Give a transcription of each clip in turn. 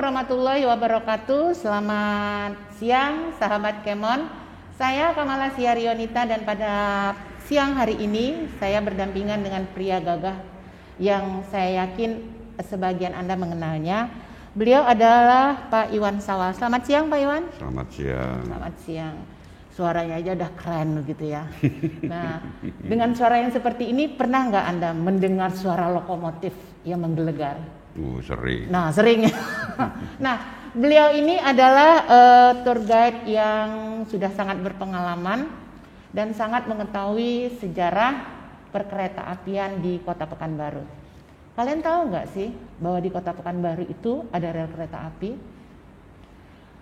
warahmatullahi wabarakatuh. Selamat siang sahabat Kemon. Saya Kamala Siarionita dan pada siang hari ini saya berdampingan dengan pria gagah yang saya yakin sebagian Anda mengenalnya. Beliau adalah Pak Iwan Sawal. Selamat siang Pak Iwan. Selamat siang. Selamat siang. Suaranya aja udah keren begitu ya. Nah, dengan suara yang seperti ini pernah nggak Anda mendengar suara lokomotif yang menggelegar? Sering. Nah, sering. Nah, beliau ini adalah tour guide yang sudah sangat berpengalaman dan sangat mengetahui sejarah perkereta-apian di Kota Pekanbaru. Kalian tahu nggak sih bahwa di Kota Pekanbaru itu ada rel kereta api?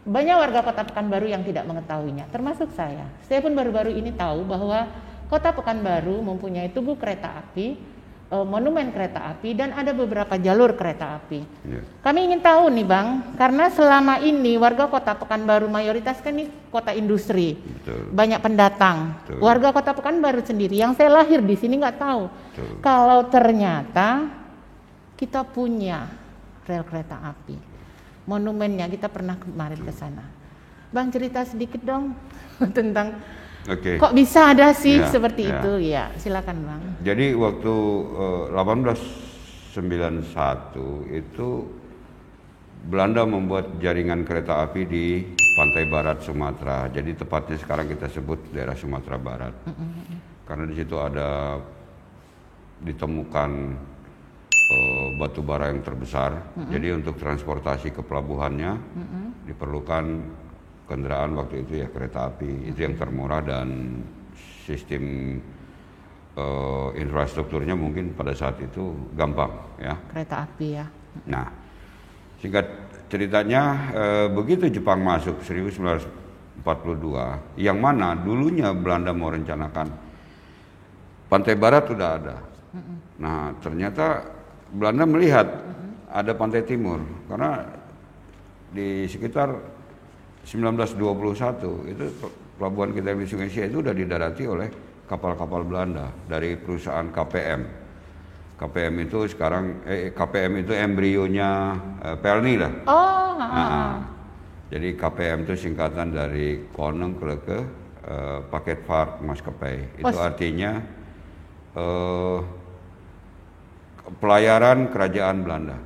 Banyak warga Kota Pekanbaru yang tidak mengetahuinya, termasuk saya. Saya pun baru-baru ini tahu bahwa Kota Pekanbaru mempunyai tugu kereta api, monumen kereta api, dan ada beberapa jalur kereta api. Ya. Kami ingin tahu nih Bang, karena selama ini warga Kota Pekanbaru mayoritas kan ini kota industri, Betul. banyak pendatang. Betul. Warga Kota Pekanbaru sendiri, yang saya lahir di sini nggak tahu. Betul. Kalau ternyata kita punya rel kereta api, monumennya, kita pernah kemarin ke sana. Bang, cerita sedikit dong tentang kok bisa ada sih seperti itu. Ya, silakan Bang. Jadi waktu 1891 itu Belanda membuat jaringan kereta api di pantai barat Sumatera. Jadi tepatnya sekarang kita sebut daerah Sumatera Barat. Karena di situ ada ditemukan batu bara yang terbesar. Jadi untuk transportasi ke pelabuhannya diperlukan kendaraan waktu itu ya kereta api. Itu yang termurah dan sistem infrastrukturnya mungkin pada saat itu gampang ya. Kereta api ya. Nah, singkat ceritanya begitu Jepang masuk 1942, yang mana dulunya Belanda mau rencanakan pantai barat sudah ada. Nah, ternyata Belanda melihat ada pantai timur karena di sekitar 1921 itu pelabuhan kita di Sungai Sia itu sudah didarati oleh kapal-kapal Belanda dari perusahaan KPM. KPM itu sekarang KPM itu embrionya Pelni lah. Jadi KPM itu singkatan dari Koninklijke Paketvaart Maatschappij. Itu artinya pelayaran kerajaan Belanda.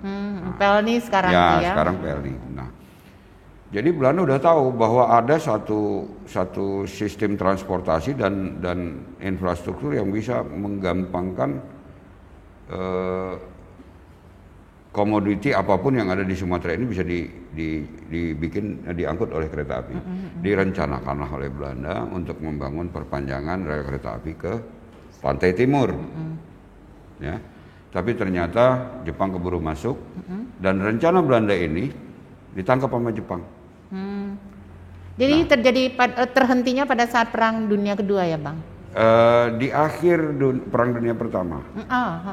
Pelni sekarang ya. Ya, sekarang Pelni. Nah, jadi Belanda udah tahu bahwa ada satu sistem transportasi dan infrastruktur yang bisa menggampangkan komoditi apapun yang ada di Sumatera ini bisa diangkut oleh kereta api. Direncanakanlah oleh Belanda untuk membangun perpanjangan rel kereta api ke pantai timur. Ya. Tapi ternyata Jepang keburu masuk dan rencana Belanda ini ditangkap sama Jepang. Jadi terhentinya pada saat Perang Dunia Kedua ya Bang? Di akhir Perang Dunia Pertama.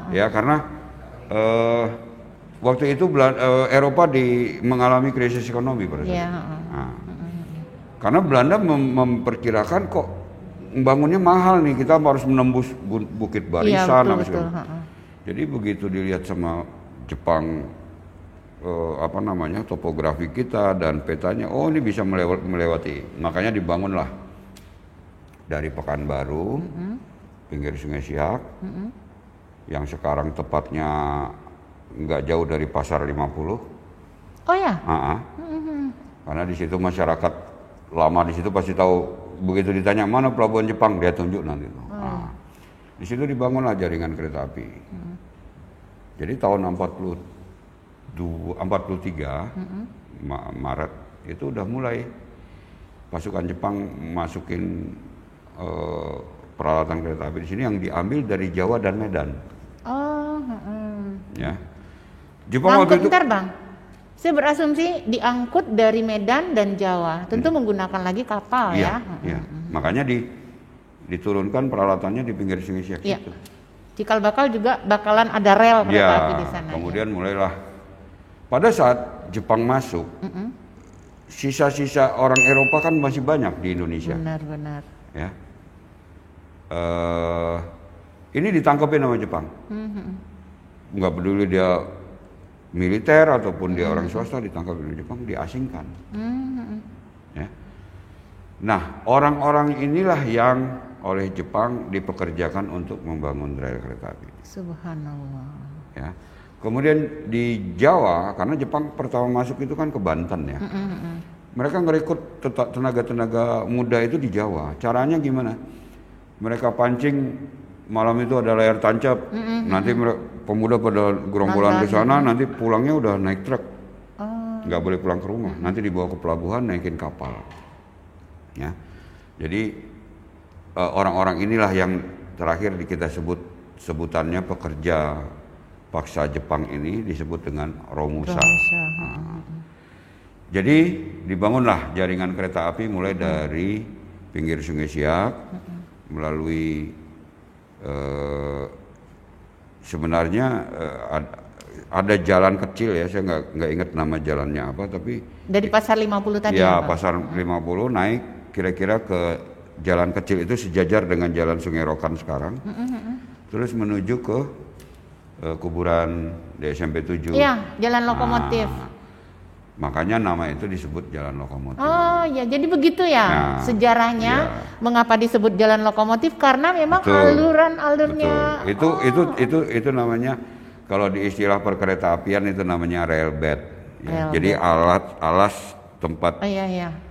Ya, karena waktu itu Eropa mengalami krisis ekonomi pada saat itu. Karena Belanda memperkirakan kok bangunnya mahal nih, kita harus menembus Bukit Barisan. Jadi begitu dilihat sama Jepang topografi kita dan petanya, oh ini bisa melewati, makanya dibangunlah dari Pekanbaru, pinggir Sungai Siak, yang sekarang tepatnya nggak jauh dari Pasar 50. Oh ya? Karena di situ masyarakat lama di situ pasti tahu, begitu ditanya mana pelabuhan Jepang, dia tunjuk nanti. Di situ dibangunlah jaringan kereta api. Jadi tahun 43 Maret itu udah mulai pasukan Jepang masukin peralatan kereta api di sini yang diambil dari Jawa dan Medan. Ya. Jepang waktu itu Bang. Saya berasumsi diangkut dari Medan dan Jawa, tentu menggunakan lagi kapal ya. Makanya diturunkan peralatannya di pinggir Sungai Siak itu. Cikal bakal juga bakalan ada rel kereta api di sana. Kemudian mulailah pada saat Jepang masuk, sisa-sisa orang Eropa kan masih banyak di Indonesia. Benar. Ya, ini ditangkapin sama Jepang. Nggak peduli dia militer ataupun dia orang swasta ditangkap di Jepang, diasingkan. Ya. Nah, orang-orang inilah yang oleh Jepang dipekerjakan untuk membangun rel kereta api. Subhanallah. Ya. Kemudian di Jawa, karena Jepang pertama masuk itu kan ke Banten ya. Mereka ngerekrut tenaga-tenaga muda itu di Jawa. Caranya gimana? Mereka pancing malam itu ada layar tancap. Nanti pemuda pada gerombolan ke sana, nanti pulangnya udah naik truk. Nggak boleh pulang ke rumah. Nanti dibawa ke pelabuhan, naikin kapal. Ya. Jadi orang-orang inilah yang terakhir kita sebutannya pekerja paksa Jepang ini disebut dengan Romusa. Jadi dibangunlah jaringan kereta api mulai dari pinggir Sungai Siak melalui sebenarnya ada jalan kecil ya, saya nggak ingat nama jalannya apa, tapi dari Pasar 50 tadi ya, Pak? Pasar 50 naik kira-kira ke jalan kecil itu sejajar dengan jalan Sungai Rokan sekarang, terus menuju ke kuburan di SMP 7. Iya, jalan lokomotif. Makanya nama itu disebut jalan lokomotif. Oh ya, jadi begitu ya sejarahnya. Mengapa disebut jalan lokomotif? Karena memang alurnya. Itu namanya, kalau di istilah perkeretaapian itu namanya railbed. Ya. Jadi alas tempat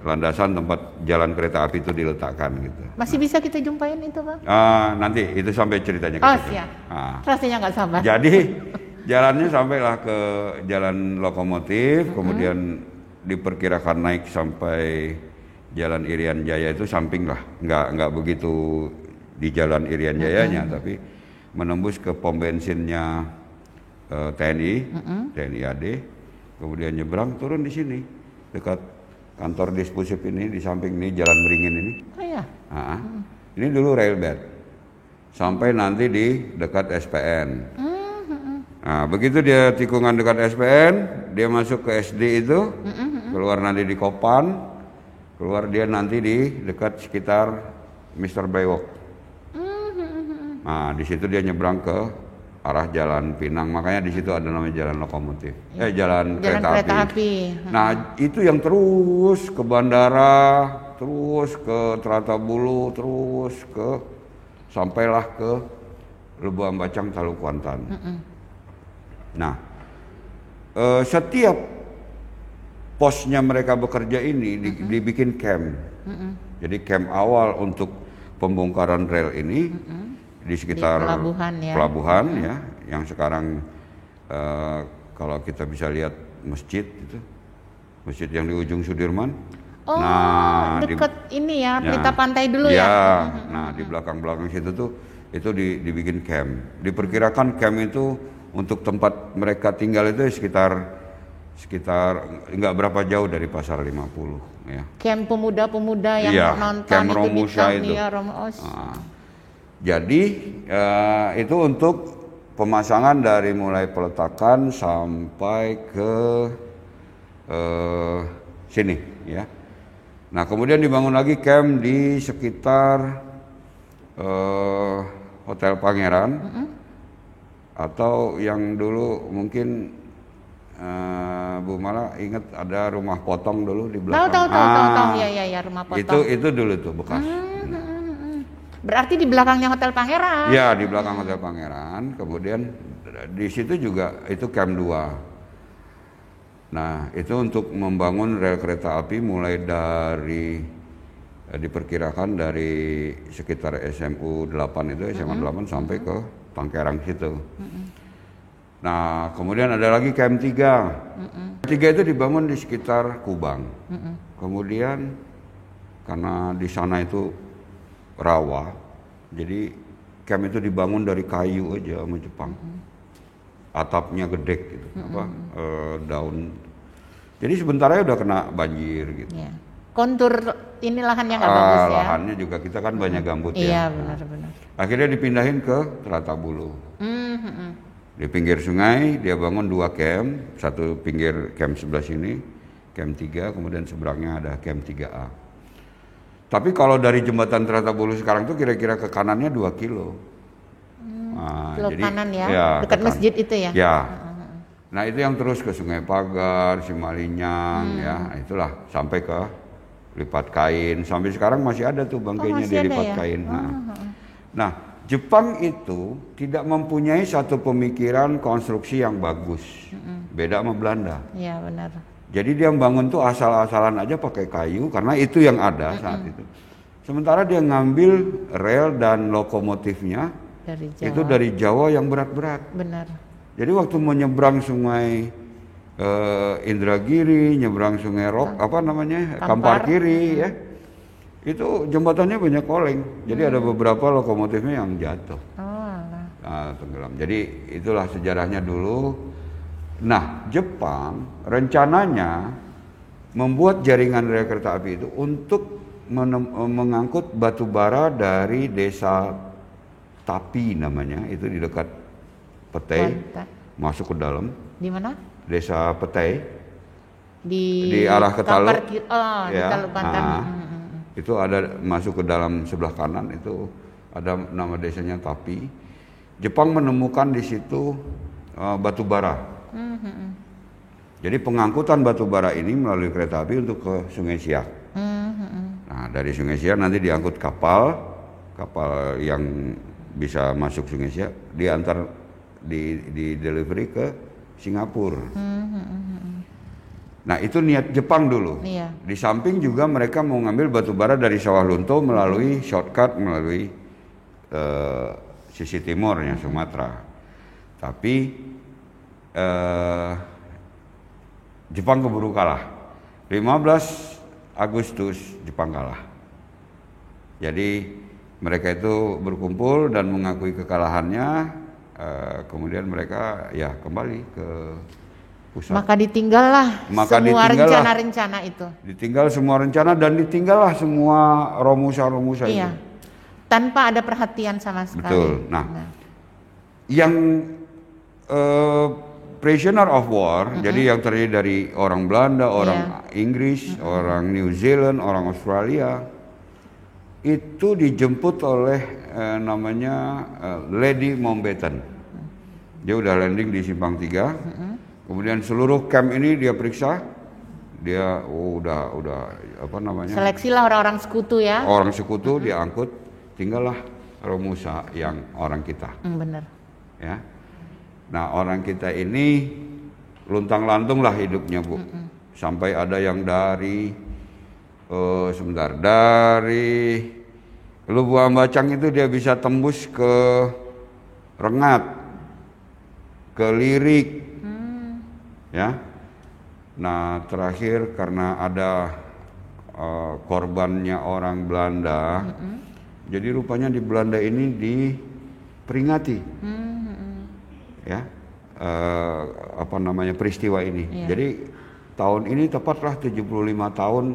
landasan tempat jalan kereta api itu diletakkan gitu. Masih bisa kita jumpain itu Pak? Nanti itu sampai ceritanya ke situ. Siap. Rasanya nggak sabar. Jadi jalannya sampailah ke jalan lokomotif, kemudian diperkirakan naik sampai jalan Irian Jaya itu samping lah, nggak begitu di jalan Irian Jayanya, tapi menembus ke pom bensinnya TNI AD, kemudian nyebrang turun di sini dekat kantor Dispusip ini, di samping ini jalan Beringin ini. Ini dulu railbed sampai nanti di dekat SPN. Nah, begitu dia tikungan dekat SPN, dia masuk ke SD itu, keluar nanti di Kopan, keluar dia nanti di dekat sekitar Mr. Baywalk. Nah, di situ dia nyebrang ke arah Jalan Pinang, makanya di situ ada namanya jalan lokomotif, jalan kereta api. Nah, itu yang terus ke bandara, terus ke Tratabulu, terus ke sampailah ke Lebuang Bacang, Talu Kuantan. Nah, setiap posnya mereka bekerja ini dibikin camp. Jadi camp awal untuk pembongkaran rel ini di sekitar pelabuhan ya, yang sekarang kalau kita bisa lihat masjid itu, masjid yang di ujung Sudirman. Dekat ini ya, Pelita Pantai dulu ya. Nah, di belakang situ tuh itu dibikin camp. Diperkirakan camp itu untuk tempat mereka tinggal itu sekitar nggak berapa jauh dari Pasar 50 ya. Camp pemuda-pemuda yang nonton camp Romusa itu. Jadi itu untuk pemasangan dari mulai peletakan sampai ke sini ya. Nah, kemudian dibangun lagi camp di sekitar Hotel Pangeran. Atau yang dulu mungkin Bu Mala ingat ada rumah potong dulu di belakang. Tahu ya rumah potong. Itu dulu tuh bekas. Berarti di belakangnya Hotel Pangeran. Ya, di belakang Hotel Pangeran. Kemudian di situ juga itu camp 2. Nah, itu untuk membangun rel kereta api mulai dari diperkirakan dari sekitar SMU 8 itu, SMA 8 sampai ke Pangkerang situ. Nah, kemudian ada lagi KM 3. 3 itu dibangun di sekitar Kubang. Kemudian karena di sana itu rawa, jadi KM itu dibangun dari kayu aja sama Jepang. Atapnya gede gitu, daun. Jadi sebentarnya udah kena banjir gitu. Yeah. Kontur ini lahannya nggak bagus ya. Lahannya juga kita kan banyak gambut ya. Iya, benar-benar. Akhirnya dipindahin ke Tratabulu. Di pinggir sungai dia bangun 2 camp, satu pinggir camp sebelah sini, camp 3, kemudian seberangnya ada camp 3A. Tapi kalau dari jembatan Tratabulu sekarang tuh kira-kira ke kanannya 2 kilo. Kilo kanan ya, dekat masjid itu ya? Ya. Nah itu yang terus ke Sungai Pagar, Simalinyang, ya itulah sampai ke Lipat Kain. Sampai sekarang masih ada tuh bangkainya masih di ada Lipat ya? Kain. Nah, Jepang itu tidak mempunyai satu pemikiran konstruksi yang bagus. Beda sama Belanda. Iya benar. Jadi dia membangun tuh asal-asalan aja pakai kayu karena itu yang ada saat itu. Sementara dia ngambil rel dan lokomotifnya Dari Jawa. itu dari Jawa yang berat-berat. Benar. Jadi waktu menyeberang sungai Indragiri, nyeberang sungai Kampar Kiri ya, itu jembatannya banyak oleng. Jadi ada beberapa lokomotifnya yang jatuh. Nah, tenggelam. Jadi itulah sejarahnya dulu. Nah, Jepang rencananya membuat jaringan rel kereta api itu untuk mengangkut batu bara dari desa Tapi namanya, itu di dekat Petai, masuk ke dalam. Di mana? Desa Petai. Di arah ke Talu. Di Talu Banten. Itu ada masuk ke dalam sebelah kanan itu ada nama desanya Tapi. Jepang menemukan di situ batu bara. Jadi pengangkutan batu bara ini melalui kereta api untuk ke Sungai Siak. Nah dari Sungai Siak nanti diangkut kapal yang bisa masuk Sungai Siak, diantar di delivery ke Singapura. Nah itu niat Jepang dulu. Iya. Di samping juga mereka mau ngambil batu bara dari Sawah Lunto melalui shortcut melalui sisi timurnya Sumatera. Tapi Jepang keburu kalah. 15 Agustus Jepang kalah. Jadi mereka itu berkumpul dan mengakui kekalahannya. Kemudian mereka ya kembali ke pusat. Maka ditinggallah semua rencana-rencana itu. Ditinggal semua rencana dan ditinggallah semua romusa-romusa itu. Tanpa ada perhatian sama sekali. Betul. Nah. Yang prisoner of war, jadi yang terdiri dari orang Belanda, orang Inggris, orang New Zealand, orang Australia, itu dijemput oleh namanya Lady Mountbatten. Dia udah landing di Simpang 3. Kemudian seluruh camp ini dia periksa. Dia udah seleksilah orang-orang sekutu ya. Orang sekutu diangkut, tinggallah Romusa yang orang kita. Benar. Ya. Nah orang kita ini luntang-lantung lah hidupnya Bu. Sampai ada yang dari Lubu Ambacang itu dia bisa tembus ke Rengat, ke Lirik, ya. Nah terakhir karena ada korbannya orang Belanda, jadi rupanya di Belanda ini diperingati, ya, peristiwa ini. Jadi tahun ini tepatlah 75 tahun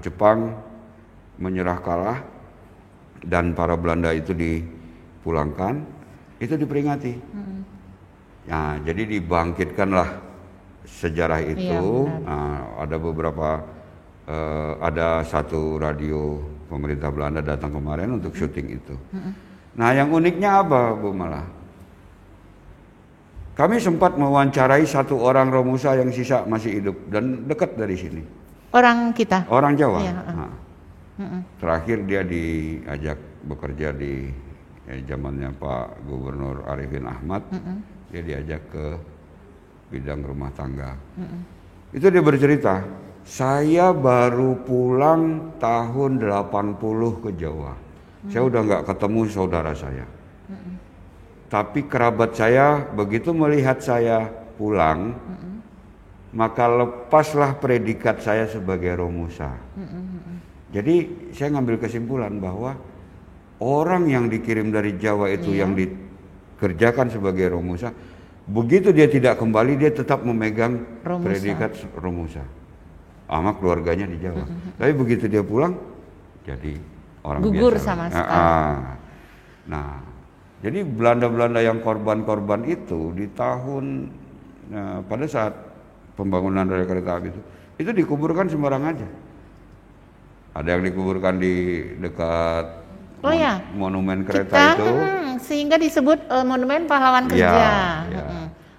Jepang menyerah kalah dan para Belanda itu dipulangkan, itu diperingati. Nah, jadi dibangkitkanlah sejarah itu. Nah, ada beberapa ada satu radio pemerintah Belanda datang kemarin untuk syuting itu. Nah, yang uniknya apa, Bu Mala? Kami sempat mewawancarai satu orang Romusa yang sisa masih hidup dan dekat dari sini. Orang kita? Orang Jawa. Iya, terakhir dia diajak bekerja di zamannya Pak Gubernur Arifin Ahmad. Dia diajak ke bidang rumah tangga. Itu dia bercerita, saya baru pulang tahun 80 ke Jawa. Saya udah nggak ketemu saudara saya. Tapi kerabat saya begitu melihat saya pulang, maka lepaslah predikat saya sebagai Romusa. Jadi saya ngambil kesimpulan bahwa orang yang dikirim dari Jawa itu yang dikerjakan sebagai Romusa, begitu dia tidak kembali dia tetap memegang predikat Romusa sama keluarganya di Jawa. Tapi begitu dia pulang jadi orang gugur biasa. Sama sekali. Nah, jadi Belanda-Belanda yang korban-korban itu di tahun pada saat pembangunan rel kereta api itu dikuburkan sembarang aja. Ada yang dikuburkan di dekat monumen kereta itu. Sehingga disebut monumen pahlawan kerja.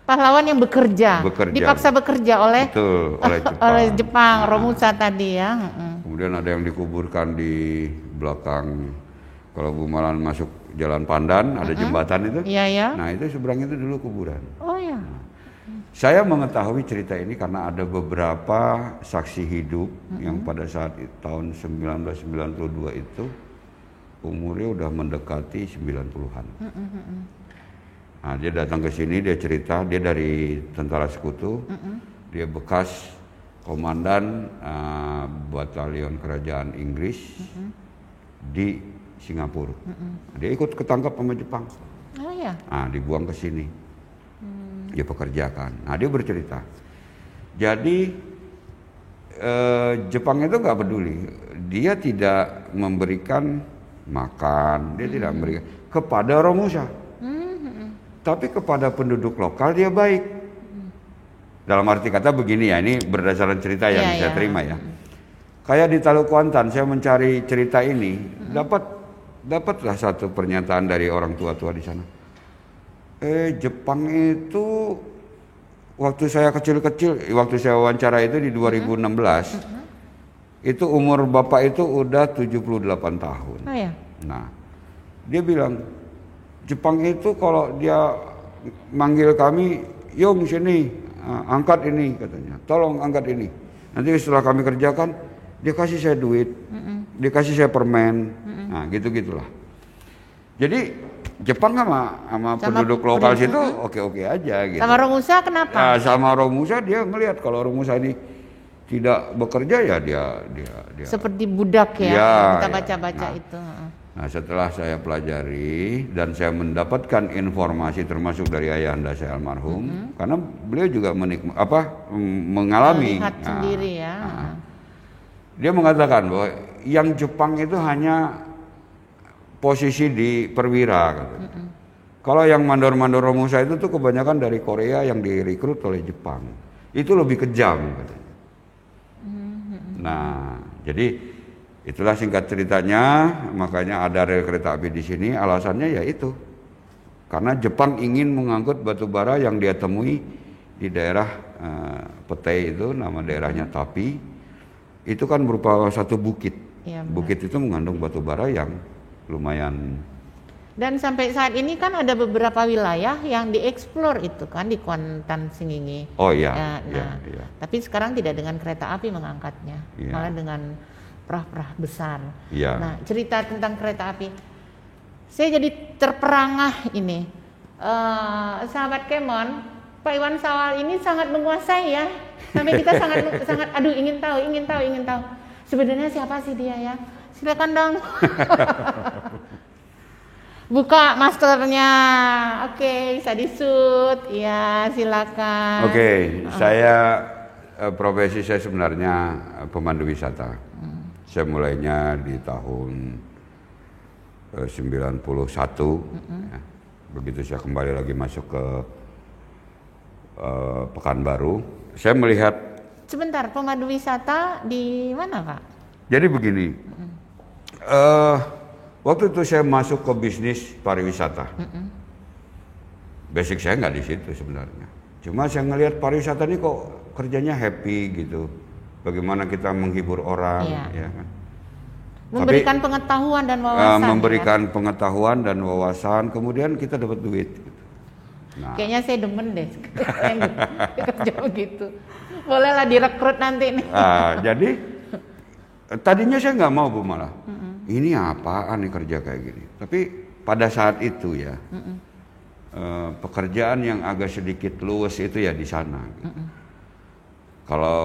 pahlawan yang bekerja. Dipaksa bekerja oleh betul, oleh Jepang. Oleh Jepang, Romusa tadi ya. Kemudian ada yang dikuburkan di belakang, kalau Bumalan masuk Jalan Pandan, ada jembatan itu. Iya, ya. Nah, itu seberang itu dulu kuburan. Oh ya. Saya mengetahui cerita ini karena ada beberapa saksi hidup yang pada saat tahun 1992 itu umurnya udah mendekati 90-an. Nah, dia datang ke sini, dia cerita, dia dari tentara sekutu, dia bekas komandan batalion kerajaan Inggris di Singapura. Dia ikut ketangkap sama Jepang. Oh ya. Nah, dibuang ke sini. Dia pekerjakan. Nah, dia bercerita. Jadi Jepang itu nggak peduli. Dia tidak memberikan makan, dia tidak memberikan kepada Romusa. Tapi kepada penduduk lokal dia baik. Dalam arti kata begini ya, ini berdasarkan cerita yang saya terima ya. Kayak di Teluk Kuantan, saya mencari cerita ini, dapatlah satu pernyataan dari orang tua-tua di sana. Jepang itu waktu saya kecil-kecil, waktu saya wawancara itu di 2016, itu umur bapak itu udah 78 tahun. Oh ya. Nah, dia bilang Jepang itu kalau dia manggil kami, Yung sini, angkat ini katanya, tolong angkat ini. Nanti setelah kami kerjakan, dia kasih saya duit, dia kasih saya permen, nah gitu-gitulah. Jadi Jepang sama penduduk lokal situ oke-oke aja gitu. Sama Romusa kenapa? Nah, sama Romusa dia ngelihat kalau Romusa ini tidak bekerja ya dia seperti budak ya, kita baca-baca itu. Nah, setelah saya pelajari dan saya mendapatkan informasi termasuk dari ayahanda saya almarhum, karena beliau juga mengalami melihat sendiri ya. Dia mengatakan bahwa yang Jepang itu hanya posisi di perwira katanya. Kalau yang mandor-mandor Romusa itu tuh kebanyakan dari Korea yang direkrut oleh Jepang. Itu lebih kejam katanya. Nah, jadi itulah singkat ceritanya, makanya ada rel kereta api di sini, alasannya ya itu. Karena Jepang ingin mengangkut batu bara yang dia temui di daerah Petei itu, nama daerahnya Tapi. Itu kan berupa satu bukit. Ya, bukit itu mengandung batu bara yang lumayan. Dan sampai saat ini kan ada beberapa wilayah yang dieksplor itu kan di Kuantan Singingi. Oh iya. Ya. Tapi sekarang tidak dengan kereta api mengangkatnya, malah dengan perahu-perahu besar. Ya. Nah, cerita tentang kereta api, saya jadi terperangah ini. Sahabat Kemon, Pak Iwan Sawal ini sangat menguasai ya. Sampai kita sangat aduh ingin tahu. Sebenarnya siapa sih dia ya? Silakan dong. Buka masternya. Oke, bisa disut. Ya, silakan. Oke, saya profesi saya sebenarnya pemandu wisata. Saya mulainya di tahun 91. Ya. Begitu saya kembali lagi masuk ke Pekanbaru, saya melihat. Sebentar, pemandu wisata di mana, Pak? Jadi begini. Waktu itu saya masuk ke bisnis pariwisata. Basic saya nggak di situ sebenarnya. Cuma saya ngelihat pariwisata ini kok kerjanya happy gitu. Bagaimana kita menghibur orang, ya kan? Memberikan pengetahuan dan wawasan. Memberikan pengetahuan dan wawasan, kemudian kita dapat duit. Gitu. Nah. Kayaknya saya demen deh kerja begitu. Bolehlah direkrut nanti nih. Jadi tadinya saya nggak mau Bu malah. Ini apaan nih kerja kayak gini. Tapi pada saat itu ya, pekerjaan yang agak sedikit luas itu ya di sana. Gitu. Kalau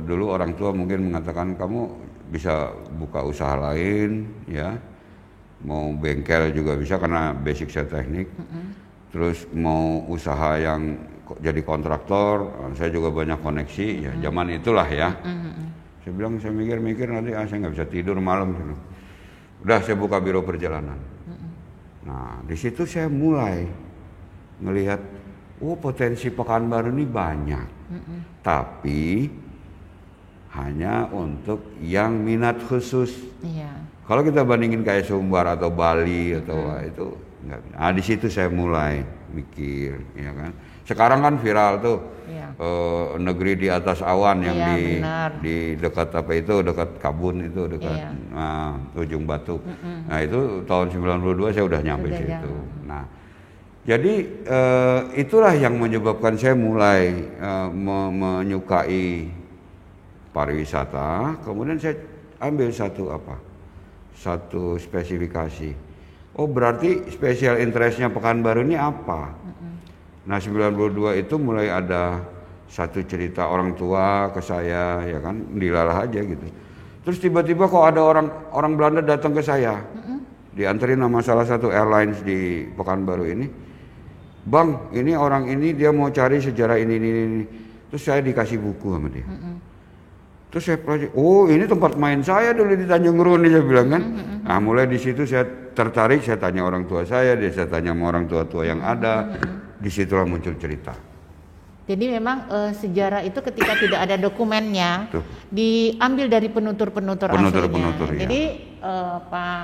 dulu orang tua mungkin mengatakan kamu bisa buka usaha lain, ya, mau bengkel juga bisa karena basic saya teknik. Terus mau usaha yang jadi kontraktor, saya juga banyak koneksi, ya zaman itulah ya. Saya bilang saya mikir-mikir nanti saya nggak bisa tidur malam. Udah saya buka biro perjalanan. Nah di situ saya mulai ngelihat, potensi Pekanbaru ini banyak, tapi hanya untuk yang minat khusus. Kalau kita bandingin kayak Sumbar atau Bali atau itu nggak. Nah di situ saya mulai mikir, ya kan. Sekarang kan viral tuh Iya. negeri di atas awan yang Iya, benar. di dekat apa itu, dekat Kabun itu, dekat Iya. Ujung Batu. Nah itu tahun 92 saya udah nyampe Sudah situ. Nah jadi itulah yang menyebabkan saya mulai menyukai pariwisata. Kemudian saya ambil satu spesifikasi. Oh berarti special interestnya Pekanbaru ini apa? Nah 92 itu mulai ada satu cerita orang tua ke saya, ya kan, dilalah aja gitu. Terus tiba-tiba kok ada orang Belanda datang ke saya, dianterin sama salah satu airlines di Pekanbaru ini. Bang, ini orang ini dia mau cari sejarah ini. Terus saya dikasih buku sama dia. Terus saya pelajari, oh ini tempat main saya dulu di Tanjung Runi, saya bilang kan. Nah mulai di situ saya tertarik, saya tanya orang tua saya tanya sama orang tua yang ada. Disitulah muncul cerita. Jadi memang sejarah itu ketika tidak ada dokumennya, Tuh. diambil dari penutur-penutur Penutur-penutur, aslinya. ya. Jadi Pak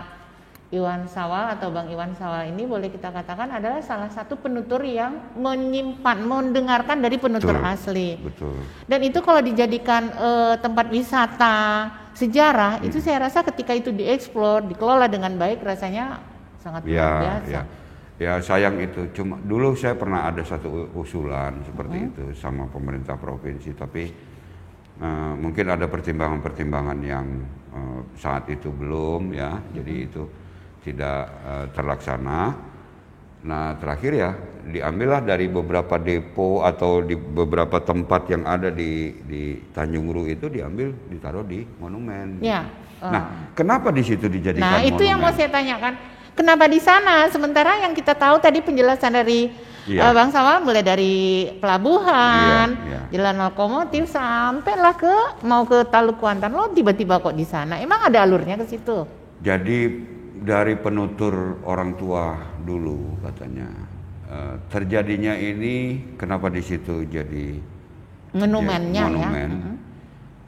Iwan Sawal atau Bang Iwan Sawal ini boleh kita katakan adalah salah satu penutur yang mendengarkan dari penutur Betul, asli. betul. Dan itu kalau dijadikan tempat wisata sejarah, itu saya rasa ketika itu dieksplor, dikelola dengan baik, rasanya sangat luar biasa. Ya sayang itu. Cuma dulu saya pernah ada satu usulan seperti itu sama pemerintah provinsi, tapi mungkin ada pertimbangan-pertimbangan yang saat itu belum, ya. Jadi itu tidak terlaksana. Nah terakhir ya diambillah dari beberapa depo atau di beberapa tempat yang ada di Tanjung Ru itu, diambil ditaruh di monumen. Ya. Nah kenapa di situ dijadikan Nah monumen? itu yang mau saya tanyakan. Kenapa di sana? Sementara yang kita tahu tadi penjelasan dari Bang Sawal mulai dari pelabuhan, jalan lokomotif sampailah mau ke Taluk Kuantan. Lo tiba-tiba kok di sana? Emang ada alurnya ke situ? Jadi dari penutur orang tua dulu katanya terjadinya ini kenapa di situ jadi monumennya monumen. ya.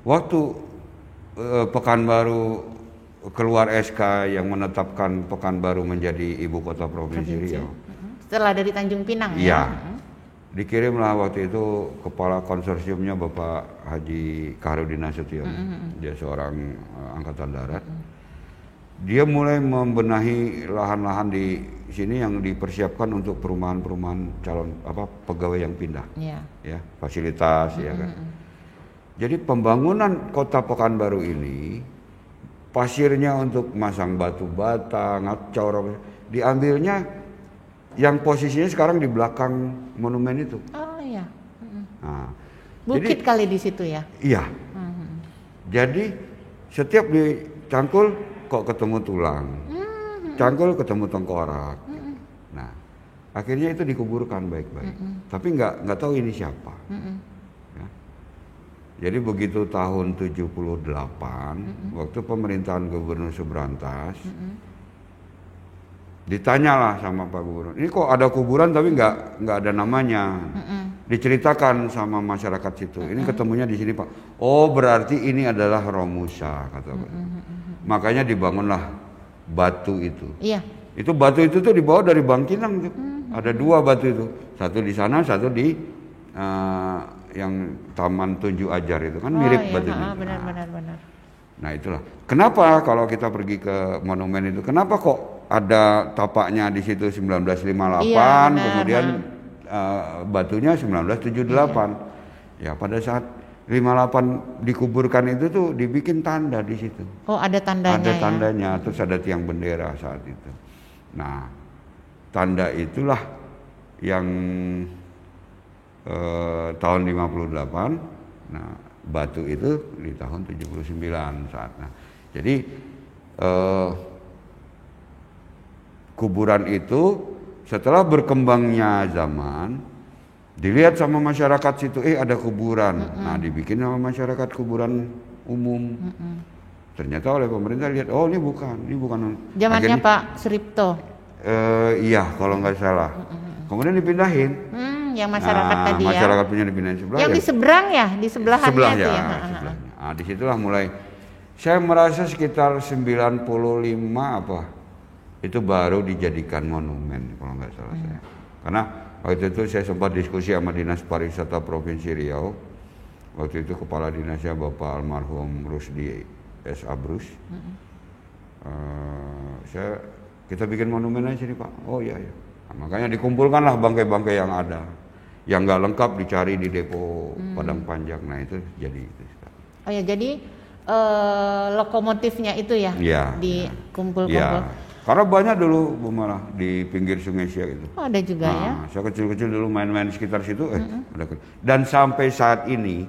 Waktu Pekanbaru keluar SK yang menetapkan Pekanbaru menjadi ibu kota provinsi Riau. Setelah dari Tanjung Pinang ya. Dikirimlah waktu itu kepala konsorsiumnya Bapak Haji Kaharudin Nasution. Dia seorang angkatan darat. Dia mulai membenahi lahan-lahan di sini yang dipersiapkan untuk perumahan-perumahan calon pegawai yang pindah. Ya, fasilitas ya kan. Jadi pembangunan kota Pekanbaru ini, pasirnya untuk masang batu bata, ngacor, diambilnya yang posisinya sekarang di belakang monumen itu. Oh iya. Nah, bukit kali di situ ya? Iya. Jadi setiap dicangkul kok ketemu tulang, cangkul ketemu tengkorak. Nah, akhirnya itu dikuburkan baik-baik. Tapi nggak tahu ini siapa. Jadi begitu tahun 78, waktu pemerintahan Gubernur Subrantas, ditanyalah sama Pak Gubernur, ini kok ada kuburan tapi nggak ada namanya. Diceritakan sama masyarakat situ, ini ketemunya di sini Pak. Oh berarti ini adalah Romusa, kata Pak. Makanya dibangunlah batu itu. Iya. Itu batu itu tuh dibawa dari Bangkinang tuh. Ada dua batu itu, satu di sana, satu di yang Taman Tunju Ajar itu kan mirip batunya. Benar. Nah itulah. Kenapa kalau kita pergi ke monumen itu, kenapa kok ada tapaknya di situ 1958, kemudian batunya 1978. Ya pada saat 58 dikuburkan itu tuh dibikin tanda di situ. Oh ada tandanya. Ada tandanya, terus ada tiang bendera saat itu. Nah tanda itulah yang tahun 58, nah batu itu di tahun 79 saat. Nah, jadi kuburan itu setelah berkembangnya zaman dilihat sama masyarakat situ, ada kuburan. Nah, dibikin sama masyarakat kuburan umum. Ternyata oleh pemerintah lihat, oh ini bukan. Zamannya Pak Suripto. Iya, kalau nggak salah. Kemudian dipindahin. Yang masyarakat tadi ya. Masyarakat punya dipindahin sebelah. Yang di seberang ya, di sebelahannya sebelahnya, itu ya. Sebelahnya. Nah, disitulah mulai saya merasa sekitar 95 itu baru dijadikan monumen kalau nggak salah saya. Karena waktu itu saya sempat diskusi sama Dinas Pariwisata Provinsi Riau. Waktu itu kepala dinasnya Bapak almarhum Rusdi S. Abrus. Kita bikin monumen aja nih Pak. Oh iya ya. Nah, makanya dikumpulkanlah bangkai-bangkai yang ada. Yang nggak lengkap dicari di depo Padang Panjang. Nah itu jadi itu. Oh ya, jadi lokomotifnya itu ya, dikumpul-kumpul. Ya, karena banyak dulu Bu Malah di pinggir Sungai Siak itu. Oh, ada juga ya. Saya kecil-kecil dulu main-main sekitar situ, ada. Dan sampai saat ini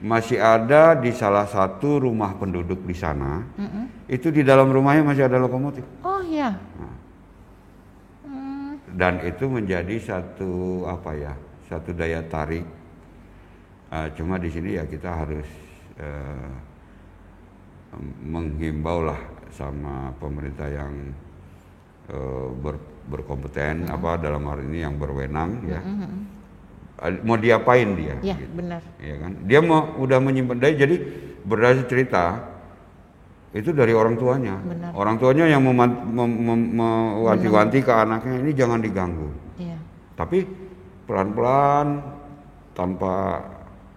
masih ada di salah satu rumah penduduk di sana. Itu di dalam rumahnya masih ada lokomotif. Oh ya. Dan itu menjadi satu satu daya tarik. Cuma di sini ya kita harus menghimbau lah sama pemerintah yang berkompeten dalam hal ini yang berwenang ya. Mau diapain dia? Ya, gitu. Benar. Ya kan? Dia udah menyimpan jadi berdasar cerita itu dari orang tuanya. Benar. Orang tuanya yang mewanti-wanti ke anaknya ini jangan diganggu. Iya. Tapi pelan-pelan tanpa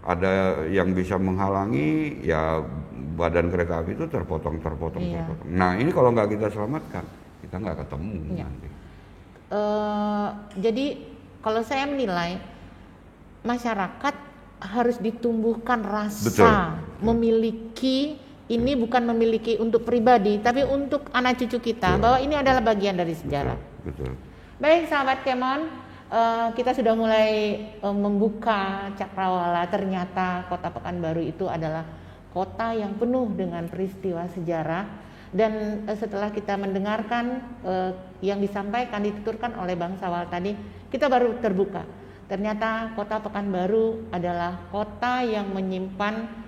ada yang bisa menghalangi, ya badan kereta api itu terpotong. Nah ini kalau nggak kita selamatkan, kita nggak ketemu nanti. Jadi kalau saya menilai masyarakat harus ditumbuhkan rasa Betul. memiliki ini, bukan memiliki untuk pribadi, tapi untuk anak cucu kita, bahwa ini adalah bagian dari sejarah. Betul. Baik sahabat Kemon, kita sudah mulai membuka cakrawala. Ternyata Kota Pekanbaru itu adalah kota yang penuh dengan peristiwa sejarah. Dan setelah kita mendengarkan yang disampaikan, dituturkan oleh Bang Sawal tadi, kita baru terbuka. Ternyata Kota Pekanbaru adalah kota yang menyimpan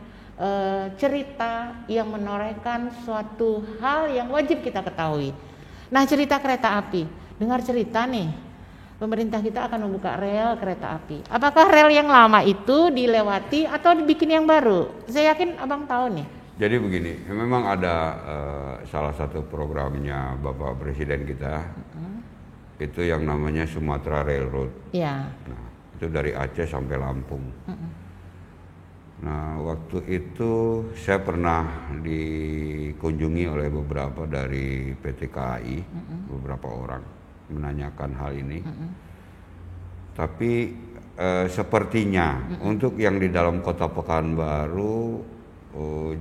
cerita yang menorehkan suatu hal yang wajib kita ketahui. Nah, cerita kereta api. Dengar cerita nih, pemerintah kita akan membuka rel kereta api. Apakah rel yang lama itu dilewati atau dibikin yang baru? Saya yakin Abang tahu nih. Jadi begini, memang ada salah satu programnya Bapak Presiden kita, itu yang namanya Sumatera Railroad. Ya. Nah, itu dari Aceh sampai Lampung. Nah, waktu itu saya pernah dikunjungi oleh beberapa dari PT KAI, beberapa orang menanyakan hal ini. Tapi sepertinya untuk yang di dalam Kota Pekanbaru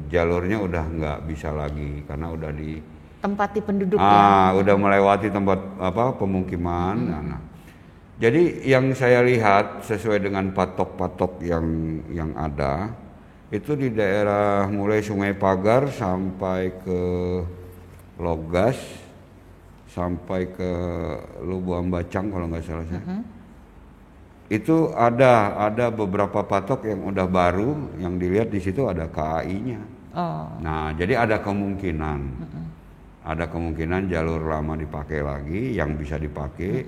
jalurnya udah nggak bisa lagi karena udah di tempati penduduk ya. Udah melewati tempat pemukiman. Nah, jadi yang saya lihat sesuai dengan patok-patok yang ada itu di daerah mulai Sungai Pagar sampai ke Logas sampai ke Lubuang Bacang kalau nggak salah saya. Itu ada beberapa patok yang udah baru, yang dilihat di situ ada KAI-nya. Nah, jadi ada kemungkinan. Ada kemungkinan jalur lama dipakai lagi, yang bisa dipakai,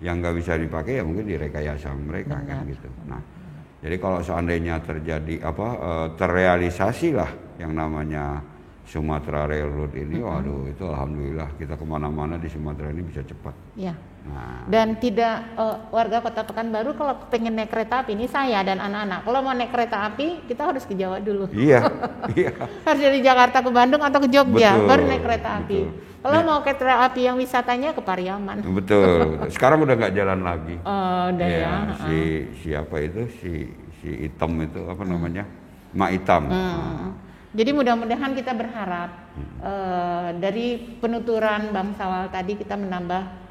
yang nggak bisa dipakai ya mungkin direkayasa mereka. Kan gitu. Nah, jadi kalau seandainya terjadi terrealisasi lah yang namanya Sumatera Railroad ini, waduh itu alhamdulillah kita kemana-mana di Sumatera ini bisa cepat. Ya. Nah. Dan tidak warga Kota Pekanbaru kalau pengen naik kereta api, ini saya dan anak-anak, kalau mau naik kereta api kita harus ke Jawa dulu. Iya. Harus dari Jakarta ke Bandung atau ke Jogja, baru naik kereta api. Kalau mau kereta api yang wisatanya ke Pariaman. Betul. Sekarang udah nggak jalan lagi. Udah ya. Siapa itu si Item itu apa namanya? Mak Itam. Jadi mudah-mudahan kita berharap dari penuturan Bang Sawal tadi kita menambah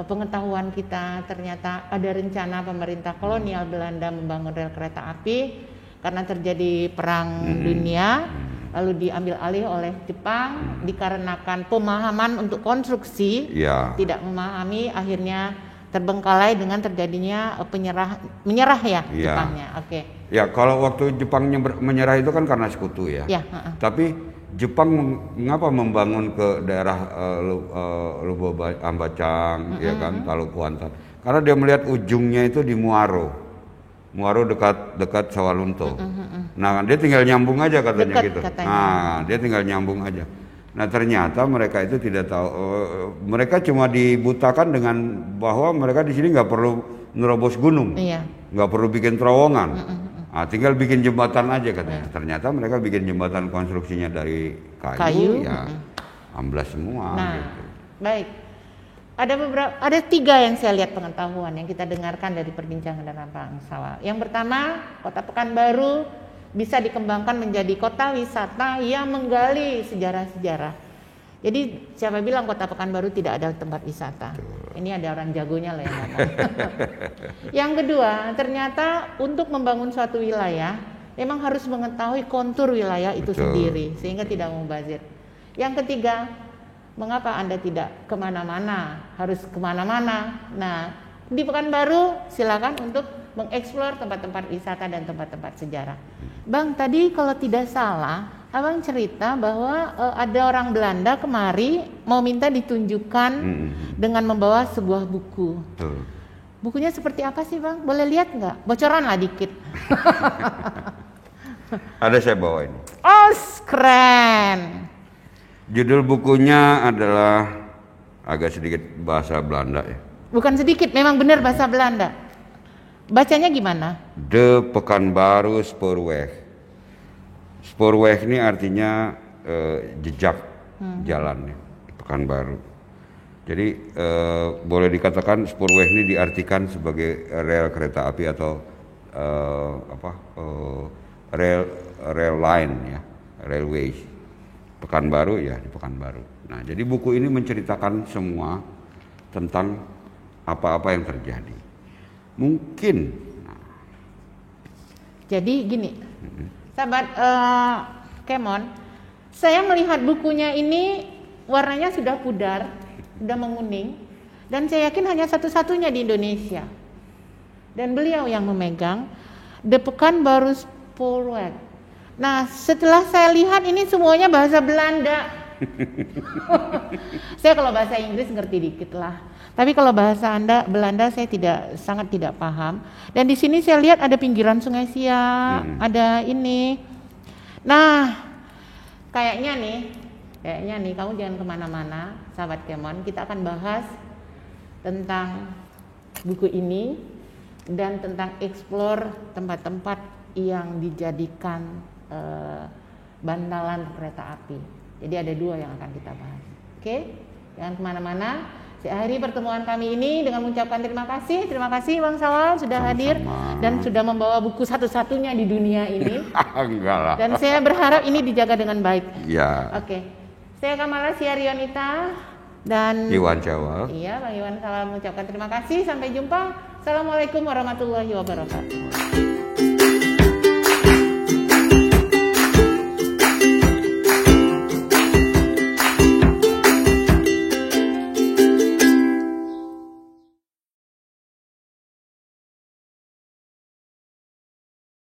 pengetahuan kita. Ternyata ada rencana pemerintah kolonial Belanda membangun rel kereta api karena terjadi perang dunia, lalu diambil alih oleh Jepang dikarenakan pemahaman untuk konstruksi tidak memahami, akhirnya terbengkalai dengan terjadinya menyerah ya Jepangnya. Oke. Ya, kalau waktu Jepang menyerah itu kan karena sekutu ya. Tapi Jepang mengapa membangun ke daerah Lubuang Bacang, ya kan, Talu Kuantan? Karena dia melihat ujungnya itu di Muaro dekat Sawalunto. Nah, dia tinggal nyambung aja katanya gitu. Nah, dia tinggal nyambung aja. Nah, ternyata mereka itu tidak tahu. Mereka cuma dibutakan dengan bahwa mereka di sini nggak perlu nerobos gunung. Iya. Nggak perlu bikin terowongan. Nah, tinggal bikin jembatan aja katanya. Ternyata mereka bikin jembatan konstruksinya dari kayu. Ya amblas semua. Nah, gitu. baik. Ada 3 yang saya lihat pengetahuan yang kita dengarkan dari perbincangan dan Bang Sawal. Yang pertama, Kota Pekanbaru bisa dikembangkan menjadi kota wisata yang menggali sejarah-sejarah. Jadi siapa bilang Kota Pekanbaru tidak ada tempat wisata? Ini ada orang jagonya lah yang ngomong. Yang kedua, ternyata untuk membangun suatu wilayah memang harus mengetahui kontur wilayah itu sendiri sehingga tidak mubazir. Yang ketiga, mengapa Anda tidak kemana-mana, harus kemana-mana? Nah, di Pekanbaru silakan untuk mengeksplor tempat-tempat wisata dan tempat-tempat sejarah. Bang, tadi kalau tidak salah, Abang cerita bahwa ada orang Belanda kemari mau minta ditunjukkan dengan membawa sebuah buku. Bukunya seperti apa sih Bang? Boleh lihat nggak? Bocoran lah dikit. Ada saya bawa ini. Oh, keren. Judul bukunya adalah agak sedikit bahasa Belanda ya. Bukan sedikit, memang benar bahasa Belanda. Bacanya gimana? De Pekanbaru Spoorweg. Spoorweg ini artinya jejak jalan ya, Pekanbaru. Jadi boleh dikatakan Spoorweg ini diartikan sebagai rel kereta api atau rel line ya, railways. Pekanbaru ya di Pekanbaru. Nah, jadi buku ini menceritakan semua tentang apa-apa yang terjadi. Mungkin. Jadi gini, sahabat Kemon, saya melihat bukunya ini warnanya sudah pudar, sudah menguning, dan saya yakin hanya satu-satunya di Indonesia. Dan beliau yang memegang The Pekanbaru Spoorweg. Nah, setelah saya lihat ini semuanya bahasa Belanda. Saya kalau bahasa Inggris ngerti dikit lah. Tapi kalau bahasa Belanda saya sangat tidak paham. Dan di sini saya lihat ada pinggiran Sungai Siak, ada ini. Nah, kayaknya nih kamu jangan kemana-mana, sahabat Kemon. Kita akan bahas tentang buku ini dan tentang explore tempat-tempat yang dijadikan bantalan kereta api. Jadi ada 2 yang akan kita bahas. Oke, jangan kemana-mana. Saya akhiri pertemuan kami ini dengan mengucapkan terima kasih. Terima kasih Bang Sawal sudah hadir dan sudah membawa buku satu-satunya di dunia ini. Enggak lah. Dan saya berharap ini dijaga dengan baik. Ya. Oke, saya Kamala Siarionita dan Iwan Sawal. Iya, Bang Iwan Sawal mengucapkan terima kasih. Sampai jumpa. Assalamualaikum warahmatullahi wabarakatuh.